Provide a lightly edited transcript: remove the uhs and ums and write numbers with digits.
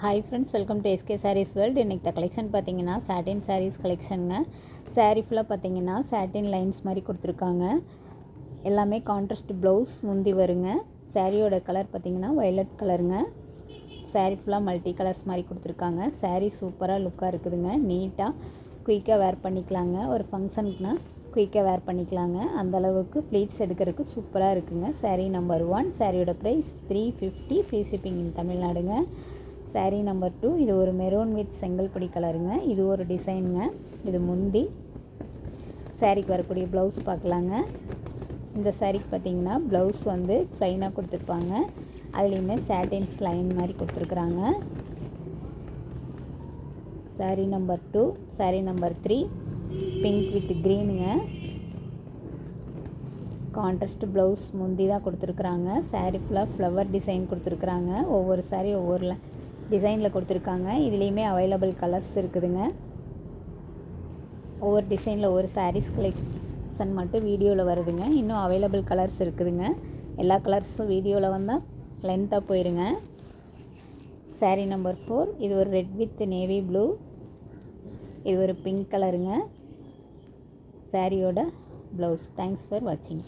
Hi friends, welcome to SK sarees world. இன்றைக்கி collection பார்த்தீங்கன்னா satin saris கலெக்ஷனுங்க. Sari ஃபுல்லாக பார்த்தீங்கன்னா சாட்டின் லைன்ஸ் மாதிரி கொடுத்துருக்காங்க. எல்லாமே கான்ட்ராஸ்ட் ப்ளவுஸ் முந்தி வருங்க. சாரியோட கலர் பார்த்தீங்கன்னா வயலட் கலருங்க. சாரீ ஃபுல்லாக மல்டி கலர்ஸ் மாதிரி கொடுத்துருக்காங்க. சாரீ சூப்பராக லுக்காக இருக்குதுங்க. நீட்டாக குயிக்காக வேர் பண்ணிக்கலாங்க. ஒரு ஃபங்க்ஷனுக்குனா குயிக்காக வேர் பண்ணிக்கலாங்க. அந்தளவுக்கு ப்ளீட்ஸ் எடுக்கிறதுக்கு சூப்பராக இருக்குங்க. சாரீ நம்பர் 1. சாரியோட ப்ரைஸ் 350, ஃப்ரீ ஷிப்பிங் இன் தமிழ்நாடுங்க. சாரீ நம்பர் 2. இது ஒரு மெரூன் வித் செங்கல்படி கலருங்க. இது ஒரு டிசைனுங்க. இது முந்தி. சாரீக்கு வரக்கூடிய ப்ளவுஸ் பார்க்கலாங்க. இந்த சாரீக்கு பார்த்தீங்கன்னா ப்ளவுஸ் வந்து ப்ளைனாக கொடுத்துருப்பாங்க. அதுலேயுமே சாட்டின்ஸ் லைன் மாதிரி கொடுத்துருக்குறாங்க. Sari number 2. Sari number 3 pink with க்ரீனுங்க. கான்ட்ராஸ்ட் ப்ளவுஸ் முந்தி தான் கொடுத்துருக்குறாங்க. சாரீ ஃபுல்லாக ஃப்ளவர் டிசைன் கொடுத்துருக்குறாங்க. ஒவ்வொரு சாரீ ஒவ்வொரு டிசைனில் கொடுத்துருக்காங்க. இதுலேயுமே அவைலபிள் கலர்ஸ் இருக்குதுங்க. ஒவ்வொரு டிசைனில் ஒரு சாரீஸ் கலெக்ஷன் மட்டும் வீடியோவில் வருதுங்க. இன்னும் அவைலபிள் கலர்ஸ் இருக்குதுங்க. எல்லா கலர்ஸும் வீடியோவில் வந்தால் லென்த்தாக போயிருங்க. சாரீ நம்பர் 4. இது ஒரு ரெட் வித் நேவி ப்ளூ. இது ஒரு பிங்க் கலருங்க. சாரியோட ப்ளவுஸ். தேங்க்ஸ் ஃபார் வாட்சிங்.